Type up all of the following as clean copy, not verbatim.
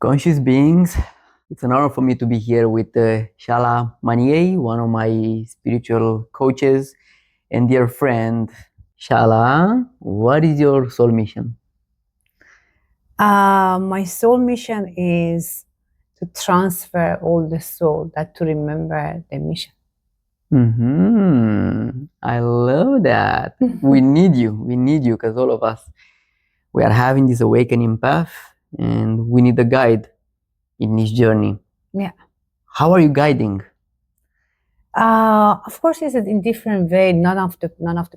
Conscious beings, it's an honor for me to be here with Shahla Maniei, one of my spiritual coaches and dear friend. Shahla, what is your soul mission? My soul mission is to transfer all the soul that to remember the mission. I love that. We need you. We need you because all of us, we are having this awakening path and we need a guide in this journey. Yeah. How are you guiding? Of course, it's in different way. None of the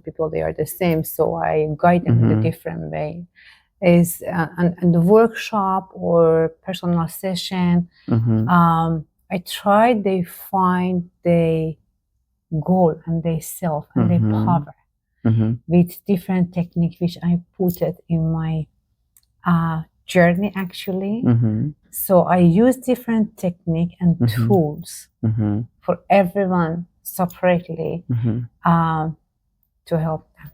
people they are the same, so I guide them in a different way. Is and the workshop or personal session. I try they find the goal and their self and their power with different technique which I put it in my journey actually. So I use different technique and tools for everyone separately to help them.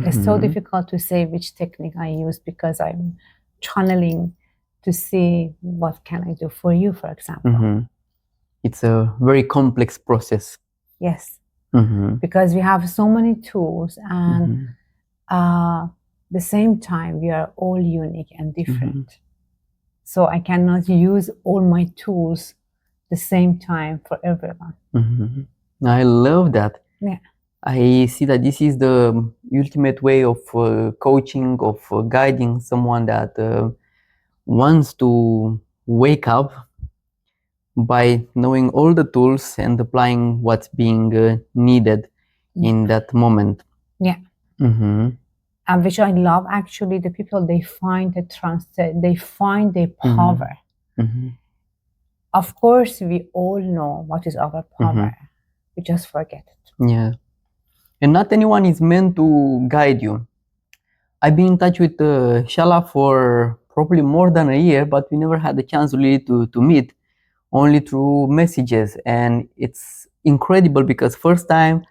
It's so difficult to say which technique I use because I'm channeling to see what can I do for you, for example. It's a very complex process. Yes, because we have so many tools and the same time we are all unique and different. So I cannot use all my tools the same time for everyone. I love that. Yeah. I see that this is the ultimate way of coaching, of guiding someone that wants to wake up by knowing all the tools and applying what's being needed in that moment. Yeah. And which I love actually, the people they find they find their power. Of course, we all know what is our power. We just forget it. Yeah. And not anyone is meant to guide you. I've been in touch with Shahla for probably more than a year, but we never had the chance really to meet, only through messages. And it's incredible because first time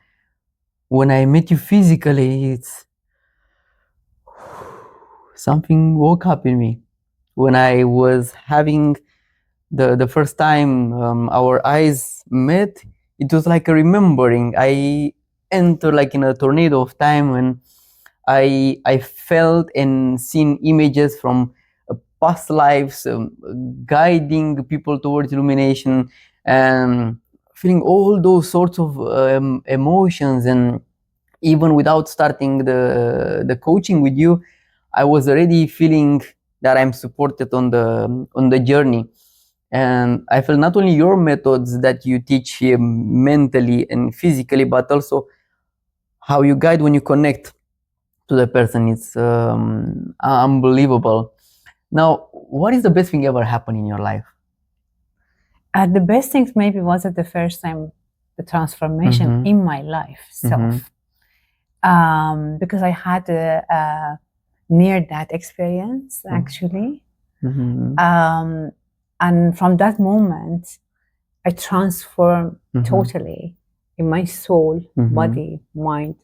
when I met you physically, it's something woke up in me. When I was having the first time our eyes met, it was like a remembering. I entered like in a tornado of time when I felt and seen images from past lives, guiding people towards illumination and feeling all those sorts of emotions. And even without starting the coaching with you, I was already feeling that I'm supported on the journey. And I feel not only your methods that you teach here mentally and physically, but also how you guide when you connect to the person. It's unbelievable. Now, what is the best thing ever happened in your life? The best things maybe was at the first time the transformation in my life self. Because I had a near-death experience actually. And from that moment, I transformed totally in my soul, body, mind.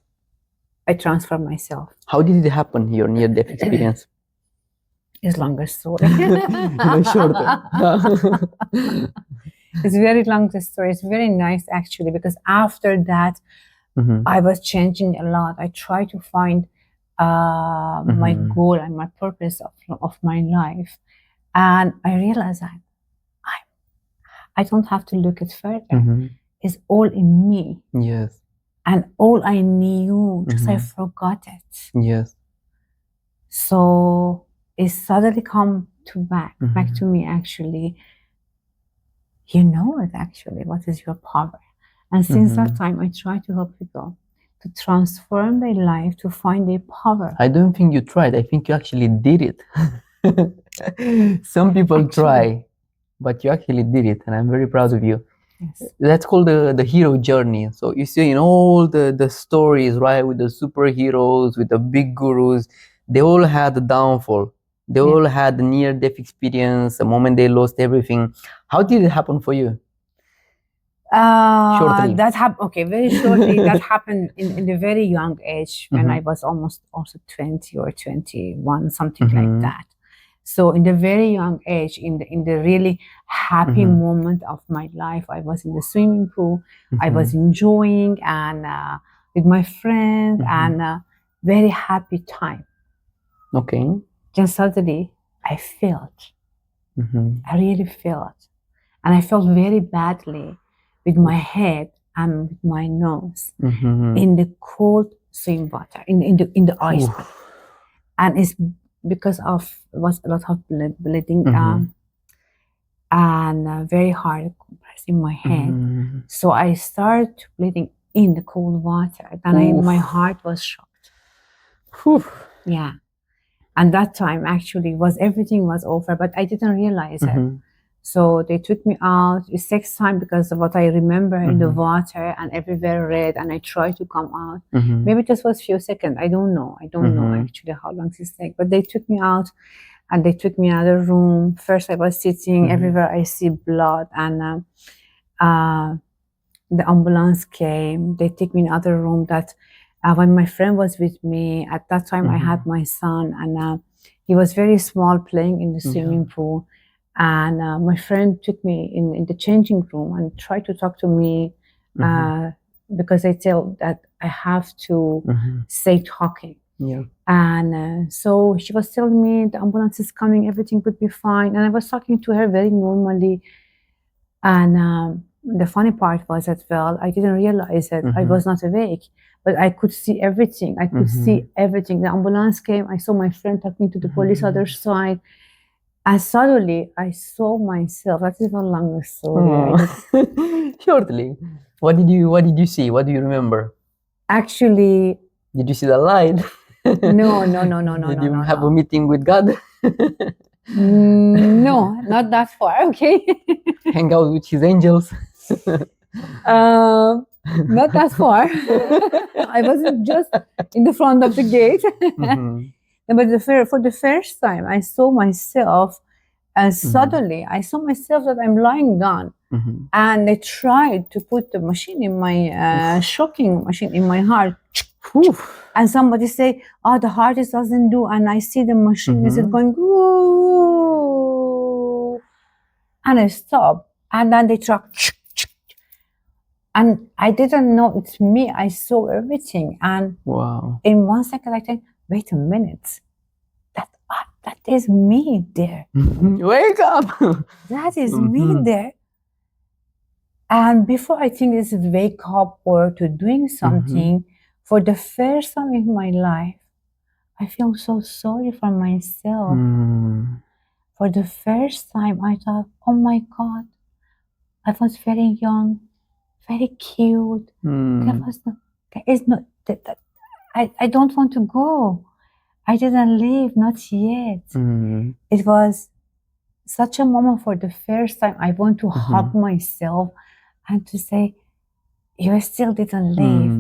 I transformed myself. How did it happen, your near-death experience? It's longer story. Shorter. It's very long story. It's very nice actually, because after that, I was changing a lot. I tried to find my goal and my purpose of my life. And I realized that I don't have to look it further. It's all in me. Yes. And all I knew, just I forgot it. Yes. So it suddenly come back to me actually. You know it actually, what is your power? And since that time, I try to help people to transform their life, to find their power. I don't think you tried. I think you actually did it. Some people try, but you actually did it, and I'm very proud of you. Yes. That's called the hero journey. So you see in all the stories, right, with the superheroes, with the big gurus, they all had the downfall. They all had the near-death experience, the moment they lost everything. How did it happen for you? Shortly. That happened. Okay, very shortly. That happened in a very young age when I was almost also 20 or 21, something like that. So in the very young age, in the really happy moment of my life, I was in the swimming pool. I was enjoying and with my friend and very happy time. Okay. Then suddenly I felt, I really felt, and I felt very badly with my head and with my nose in the cold swim water, in the ice. And it's because of was a lot of bleeding and very hard compress in my head. So I started bleeding in the cold water. Then my heart was shocked. Yeah. And that time actually was everything was over, but I didn't realize it. So they took me out. It takes time because of what I remember in the water and everywhere red, and I tried to come out. Maybe this was a few seconds. I don't know. I don't know actually how long this takes. But they took me out and they took me in another room. First I was sitting, everywhere I see blood, and the ambulance came. They took me in another room that when my friend was with me, at that time I had my son, and he was very small playing in the swimming pool. And my friend took me in the changing room and tried to talk to me because they tell that I have to stay talking. Yeah. And so she was telling me the ambulance is coming, everything would be fine. And I was talking to her very normally. And the funny part was that, well, I didn't realize that I was not awake, but I could see everything. I could see everything. The ambulance came. I saw my friend talking to the police other side. And suddenly I saw myself. That is a long story. Shortly. What did you see? What do you remember? Actually, did you see the light? No. Did you have a meeting with God? No, not that far. Okay. Hang out with his angels? Not that far. I wasn't just in the front of the gate. But for the first time, I saw myself, and suddenly I saw myself that I'm lying down. And they tried to put the machine in my shocking machine in my heart. And somebody say, "Oh, the heart doesn't do," and I see the machine is going, "Ooh," and I stop. And then they try, and I didn't know it's me. I saw everything, and wow! In 1 second, I think, "Wait a minute, that is me there. Wake up! That is me there." And before I think this is wake up or to doing something, for the first time in my life, I feel so sorry for myself. For the first time, I thought, oh my God, I was very young, very cute. There is no, I don't want to go. I didn't leave, not yet. It was such a moment for the first time. I want to hug myself and to say, you still didn't leave.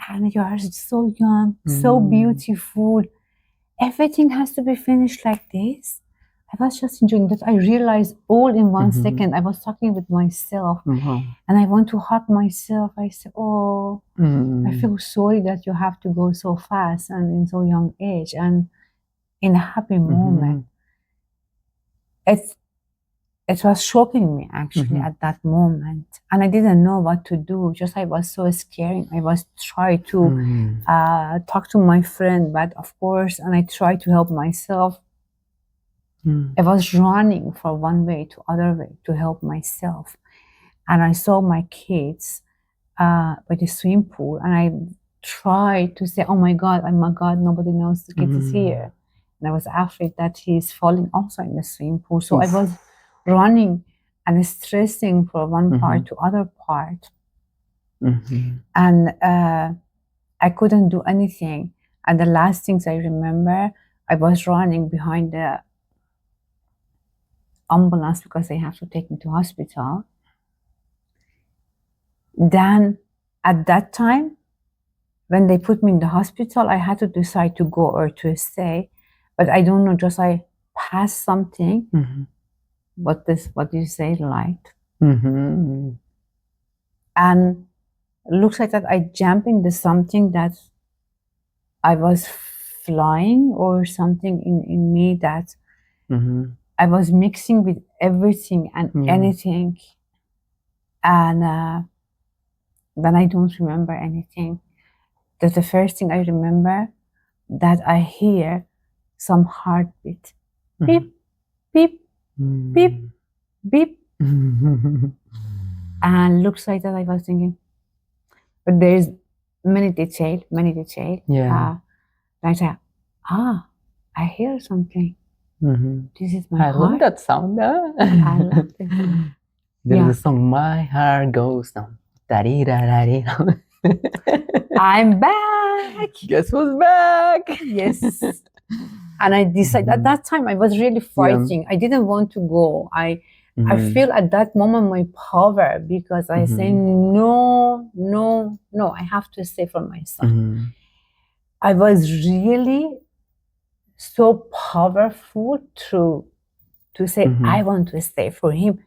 And you are so young, so beautiful. Everything has to be finished like this. I was just enjoying that. I realized all in 1 second. I was talking with myself, and I want to hug myself. I said, "Oh, I feel sorry that you have to go so fast and in so young age and in a happy moment." It was shocking me actually at that moment, and I didn't know what to do. Just I was so scared. I was trying to talk to my friend, but of course, and I tried to help myself. I was running from one way to other way to help myself, and I saw my kids by the swimming pool, and I tried to say, "Oh my God, nobody knows the kid is here." And I was afraid that he's falling also in the swimming pool. So I was running and stressing from one part to other part, and I couldn't do anything. And the last things I remember, I was running behind the ambulance because they have to take me to hospital. Then at that time, when they put me in the hospital, I had to decide to go or to stay. But I don't know, just I passed something. What do you say, light? And it looks like that I jumped into something that I was flying or something in me that I was mixing with everything and anything. And then I don't remember anything. That's the first thing I remember, that I hear some heartbeat. Beep, beep, beep, beep. And looks like that I was thinking, but there's many detail. Yeah. Like that, I hear something. This is my I heart. love that sound. I love it. There's a song, My Heart Goes On. I'm back. Guess who's back? Yes. And I decided at that time I was really fighting. I didn't want to go. I feel at that moment my power, because I say no, I have to stay for my son. I was really so powerful to say I want to stay for him.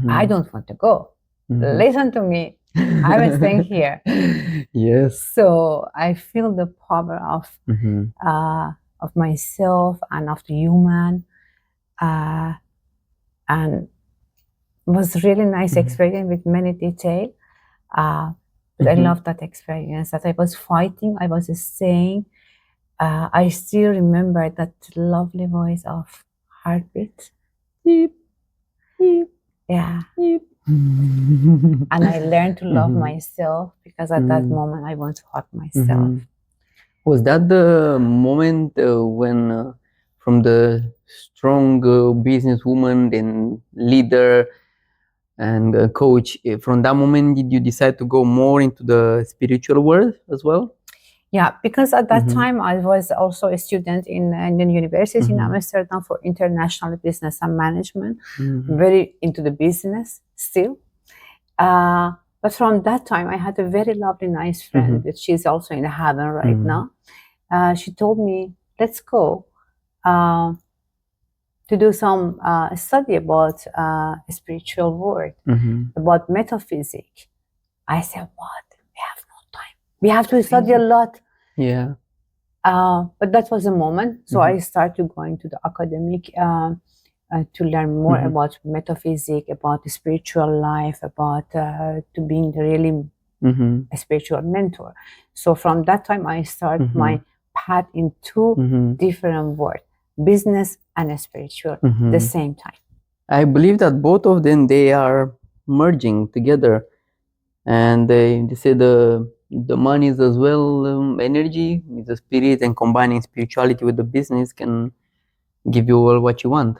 I don't want to go. Listen to me. I'm staying here. Yes. So I feel the power of myself and of the human, and it was really nice experience with many detail. But I love that experience, that I was fighting, I was staying. I still remember that lovely voice of heartbeat. Beep, beep. Yeah. Beep. And I learned to love myself, because at that moment I want to hug myself. Was that the moment when from the strong businesswoman and leader and coach, from that moment did you decide to go more into the spiritual world as well? Yeah, because at that time I was also a student in the university in Amsterdam for international business and management, very into the business still. But from that time, I had a very lovely, nice friend, which she's also in heaven right now. She told me, let's go to do some study about spiritual world, about metaphysics. I said, what? We have no time. We have to study a lot. Yeah. But that was a moment. So I started going to the academic to learn more about metaphysics, about the spiritual life, about to being the really a spiritual mentor. So from that time, I started my path in two different worlds, business and spiritual, the same time. I believe that both of them, they are merging together, and they say the money is as well energy, is the spirit, and combining spirituality with the business can give you all what you want.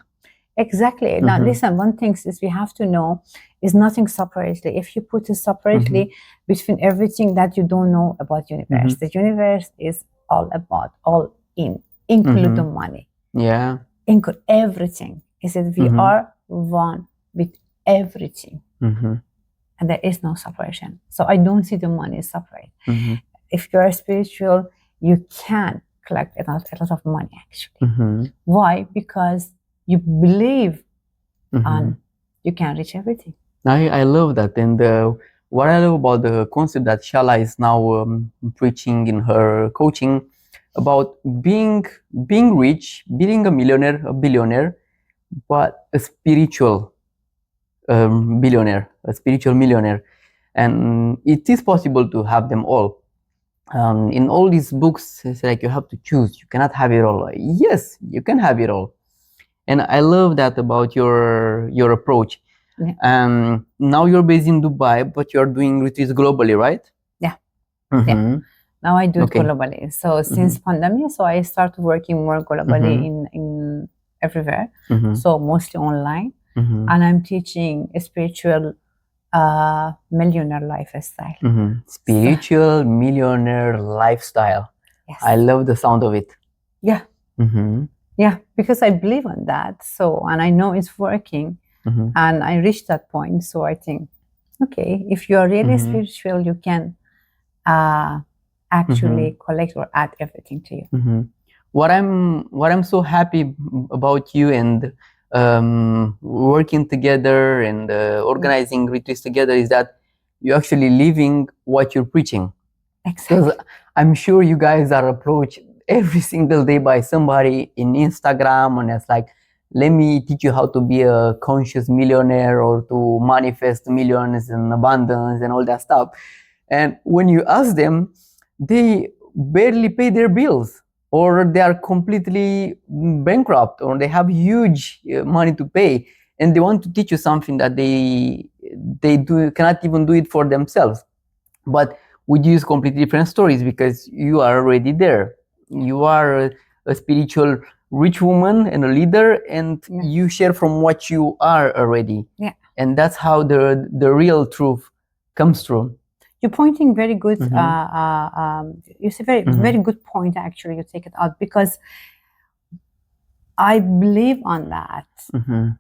Exactly. Now, listen, one thing is we have to know is nothing separately. If you put it separately between everything that you don't know about universe, the universe is all about, all in, include the money. Yeah. Include everything. Is that we are one with everything. And there is no separation. So I don't see the money separate. If you are spiritual, you can collect a lot of money actually. Why? Because you believe and you can reach everything. I love that. And what I love about the concept that Shahla is now preaching in her coaching about being rich, being a millionaire, a billionaire, but a spiritual billionaire, a spiritual millionaire. And it is possible to have them all. In all these books, it's like you have to choose. You cannot have it all. Yes, you can have it all. And I love that about your approach. Yeah. Now you're based in Dubai, but you're doing retreats globally, right? Yeah. Yeah. Now I do it globally. So since pandemic, so I started working more globally in everywhere. So mostly online. And I'm teaching a spiritual millionaire lifestyle. Spiritual millionaire lifestyle. Yes. I love the sound of it. Yeah. Yeah, because I believe in that. So, and I know it's working. And I reached that point. So I think, okay, if you are really spiritual, you can actually collect or add everything to you. What I'm so happy about you and working together and organizing retreats together is that you're actually living what you're preaching. Exactly. Because I'm sure you guys are approached every single day by somebody in Instagram, and it's like, let me teach you how to be a conscious millionaire or to manifest millions and abundance and all that stuff. And when you ask them, they barely pay their bills, or they are completely bankrupt, or they have huge money to pay, and they want to teach you something that they cannot even do it for themselves. But we use completely different stories because you are already there. You are a spiritual rich woman and a leader, and you share from what you are already. Yeah. And that's how the real truth comes through. You're pointing very good. You say very good point. Actually, you take it out because I believe on that.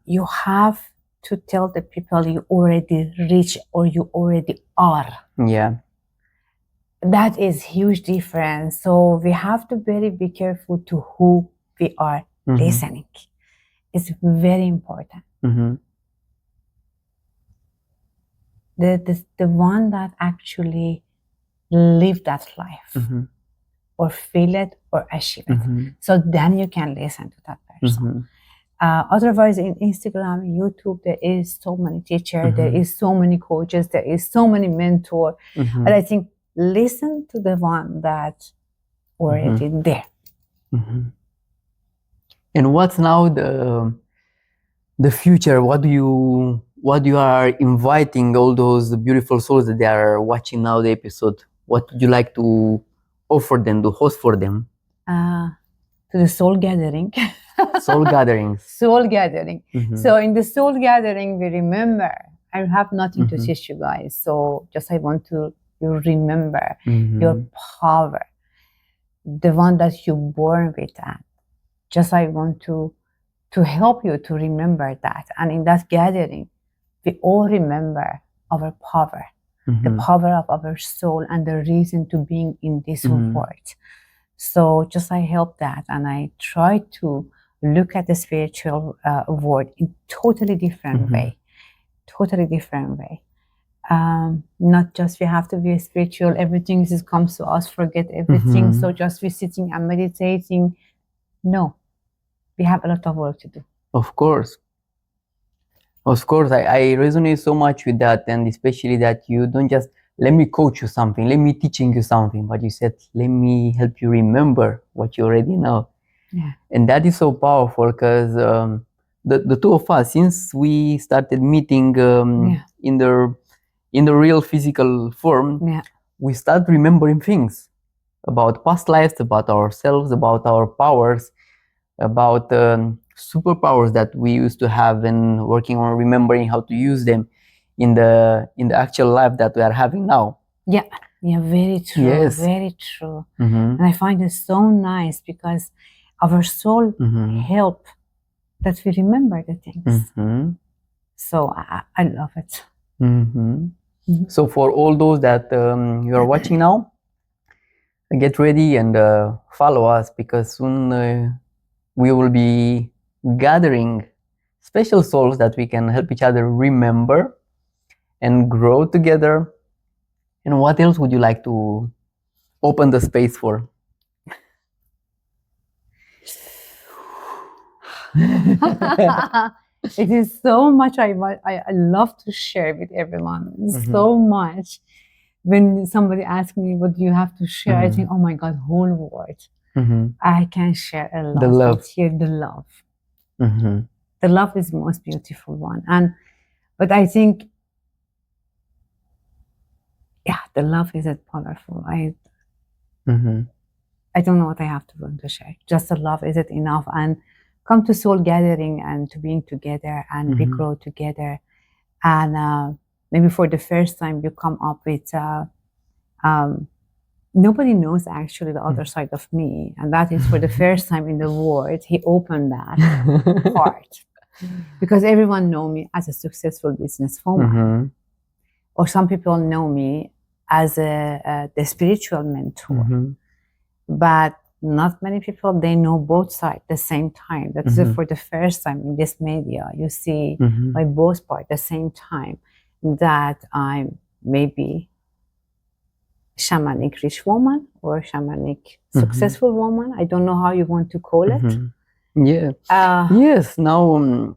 You have to tell the people you already reach or you already are. Yeah. That is huge difference. So we have to be careful to who we are listening. It's very important. The one that actually live that life or feel it or achieve it. So then you can listen to that person. Otherwise, in Instagram, YouTube, there is so many teachers, there is so many coaches, there is so many mentors. But I think listen to the one that already there. And what's now the future? What you are inviting all those beautiful souls that they are watching now the episode? What would you like to offer them, to host for them? To the soul gathering. Soul gatherings. Soul gathering. So in the soul gathering, we remember, I have nothing to teach you guys. So just I want you remember your power, the one that you're born with that. Just I want to help you to remember that. And in that gathering, we all remember our power, the power of our soul and the reason to being in this world. So just I help that, and I try to look at the spiritual world in totally different way. Not just we have to be spiritual, everything comes to us, forget everything. So just we sitting and meditating. No, we have a lot of work to do. Of course, I resonate so much with that, and especially that you don't just let me coach you something, let me teaching you something, but you said let me help you remember what you already know. Yeah. And that is so powerful because the two of us, since we started meeting in the real physical form, we start remembering things about past lives, about ourselves, about our powers, about superpowers that we used to have, and working on remembering how to use them in the actual life that we are having now. Yeah, very true. Yes. Very true. And I find it so nice because our soul help that we remember the things. So I love it. So for all those that you are watching now, get ready and follow us, because soon we will be gathering special souls that we can help each other remember and grow together. And what else would you like to open the space for? It is so much I love to share with everyone. So much. When somebody asks me what do you have to share, I think, oh my God, whole world. I can share a lot. The love. Here, the love. The love is the most beautiful one. But I think, yeah, the love is powerful. I don't know what I have to share. Just the love, is it enough? And come to soul gathering and to being together and we grow together. And maybe for the first time you come up with, nobody knows actually the other side of me. And that is for the first time in the world, he opened that part. Because everyone know me as a successful businesswoman. Or some people know me as the spiritual mentor. But not many people, they know both sides at the same time. That's for the first time in this media. You see my both part at the same time, that I'm maybe shamanic rich woman or shamanic successful woman. I don't know how you want to call it. Yeah. Yes. Now,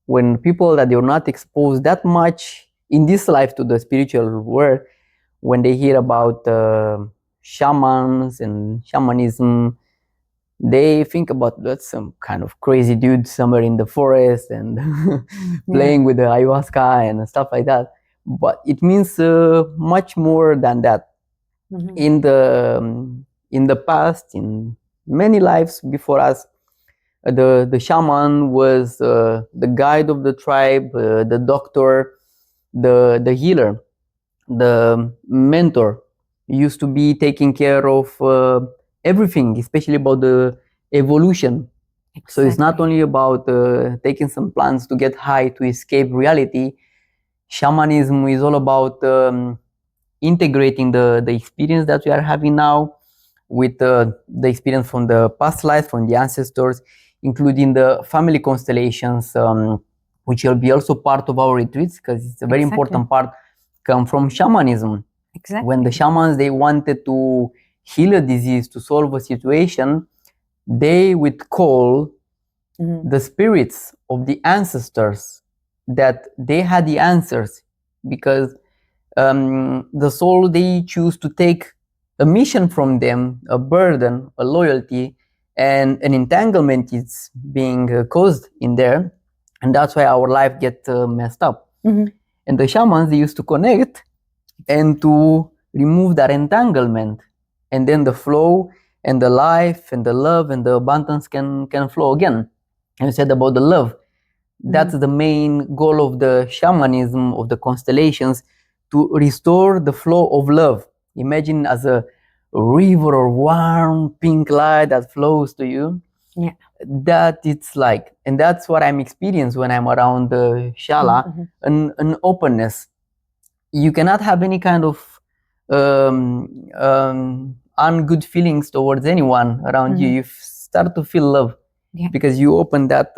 when people that they're not exposed that much in this life to the spiritual world, when they hear about shamans and shamanism, they think about that's some kind of crazy dude somewhere in the forest and playing with the ayahuasca and stuff like that. But it means much more than that. Mm-hmm. In the past, in many lives before us, the shaman was the guide of the tribe, the doctor, the healer, the mentor. Used to be taking care of everything, especially about the evolution. Exactly. So it's not only about taking some plants to get high to escape reality. Shamanism is all about integrating the experience that we are having now with the experience from the past life, from the ancestors, including the family constellations, which will be also part of our retreats, because it's a very important part, come from shamanism. Exactly. When the shamans, they wanted to heal a disease, to solve a situation, they would call the spirits of the ancestors that they had the answers, because the soul, they choose to take a mission from them, a burden, a loyalty, and an entanglement is being caused in there, and that's why our life gets messed up. And the shamans, they used to connect and to remove that entanglement, and then the flow and the life and the love and the abundance can flow again. And you said about the love, that's the main goal of the shamanism, of the constellations, to restore the flow of love. Imagine as a river or warm pink light that flows to you. Yeah. That it's like, and that's what I'm experiencing when I'm around Shahla, an openness. You cannot have any kind of ungood feelings towards anyone around you. You start to feel love, because you open that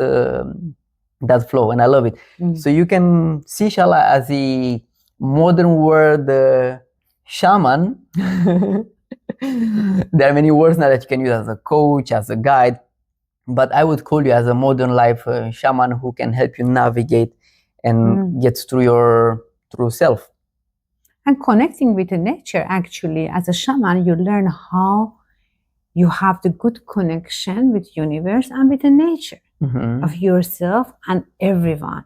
that flow, and I love it. So you can see Shahla as a modern world shaman. There are many words now that you can use as a coach, as a guide, but I would call you as a modern life shaman who can help you navigate and get through your true self. And connecting with the nature, actually, as a shaman, you learn how you have the good connection with universe and with the nature of yourself and everyone.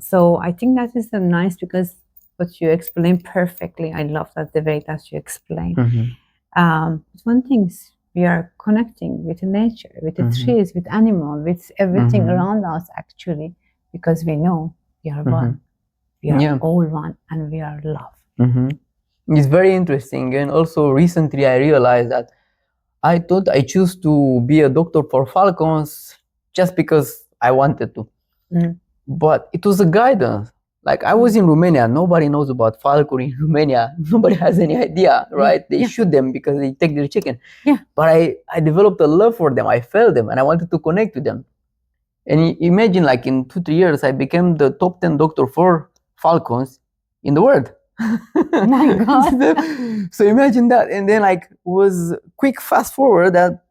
So I think that is nice, because what you explained perfectly. I love that, the way that you explain. One thing is, we are connecting with the nature, with the trees, with animals, with everything around us, actually, because we know we are one. We are all one, and we are love. It's very interesting. And also recently I realized that I thought I choose to be a doctor for falcons just because I wanted to. But it was a guidance. Like, I was in Romania, nobody knows about falconry in Romania. Nobody has any idea, right? They shoot them because they take their chicken. But I developed a love for them. I felt them and I wanted to connect with them. And imagine, like, in 2-3 years, I became the top 10 doctor for falcons in the world. My God. So imagine that. And then, like, was quick fast forward that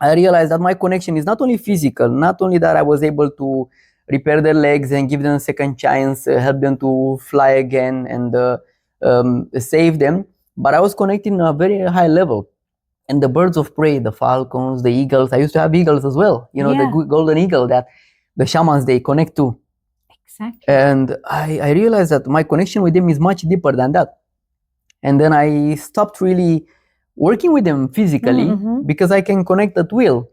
I realized that my connection is not only physical, not only that I was able to repair their legs and give them a second chance, help them to fly again and save them, but I was connecting on a very high level. And the birds of prey, the falcons, the eagles, I used to have eagles as well, the golden eagle that the shamans, they connect to. Exactly. And I realized that my connection with them is much deeper than that. And then I stopped really working with them physically, because I can connect at will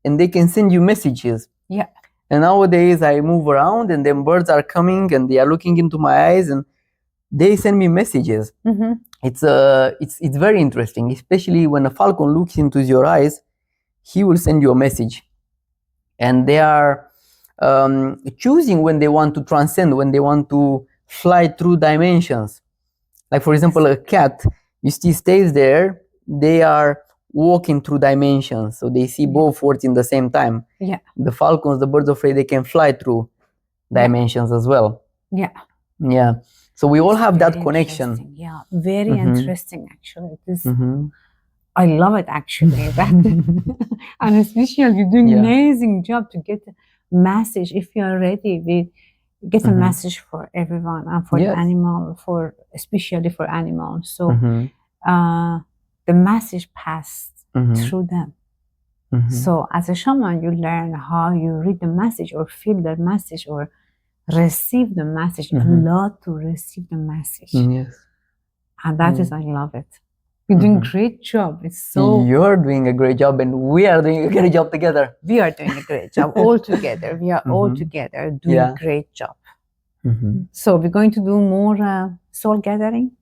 and they can send you messages. Yeah. And nowadays I move around and then birds are coming and they are looking into my eyes and they send me messages. It's very interesting, especially when a falcon looks into your eyes, he will send you a message. And they are choosing when they want to transcend, when they want to fly through dimensions. Like, for example, a cat, you see, stays there, they are walking through dimensions, so they see both worlds in the same time. Yeah. The falcons, the birds of prey, they can fly through dimensions as well. Yeah. Yeah. So we all have that connection. Yeah, very interesting, actually. It is I love it actually. And especially you're doing amazing job to get a message. If you are ready, we get a message for everyone and for the animal, for especially for animals. So the message passed through them. So as a shaman, you learn how you read the message or feel the message or receive the message. A lot to receive the message. Yes. And that is, I love it. You're doing a great job. It's so... You're doing a great job and we are doing a great job together. We are doing a great job all together. We are all together doing a great job. So we're going to do more soul gathering?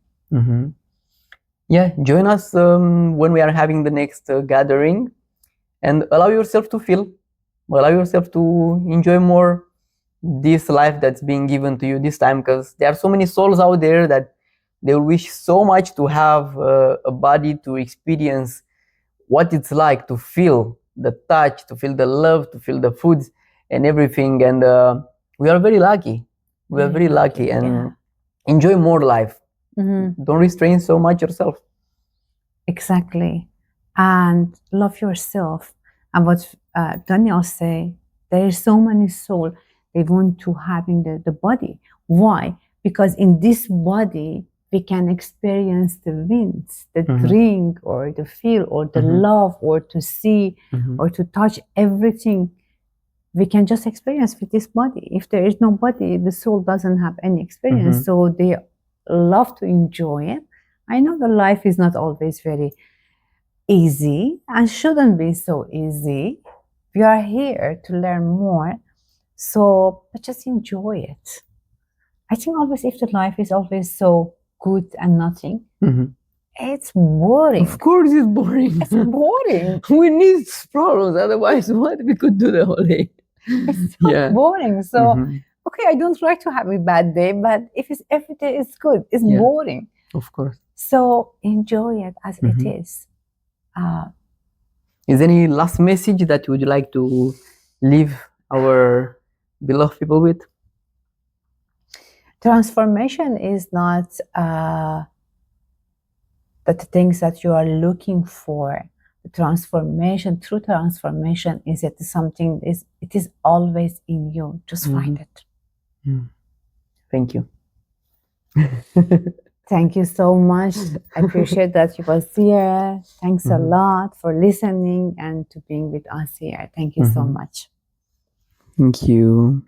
Yeah, join us when we are having the next gathering and allow yourself to feel, allow yourself to enjoy more this life that's being given to you this time, because there are so many souls out there that they wish so much to have a body to experience what it's like to feel the touch, to feel the love, to feel the foods and everything. And we are very lucky. We are very lucky and enjoy more life. Don't restrain so much yourself. Exactly. And love yourself. And what Daniel say, there is so many souls they want to have in the body. Why? Because in this body, we can experience the winds, the drink, or the feel, or the love, or to see, or to touch everything. We can just experience with this body. If there is no body, the soul doesn't have any experience. So they love to enjoy it. I know the life is not always very easy and shouldn't be so easy. We are here to learn more. So but just enjoy it. I think always if the life is always so good and nothing, it's boring. Of course it's boring. It's boring. We need problems, otherwise what we could do the whole day. It's so boring. So okay, I don't like to have a bad day, but if it's every day is good, it's boring. Of course. So enjoy it as it is. Is there any last message that you would like to leave our beloved people with? Transformation is not the things that you are looking for. The transformation, true transformation, is it something it is always in you. Just find it. Thank you. Thank you so much. I appreciate that you was here. Thanks a lot for listening and to being with us here. Thank you so much. Thank you.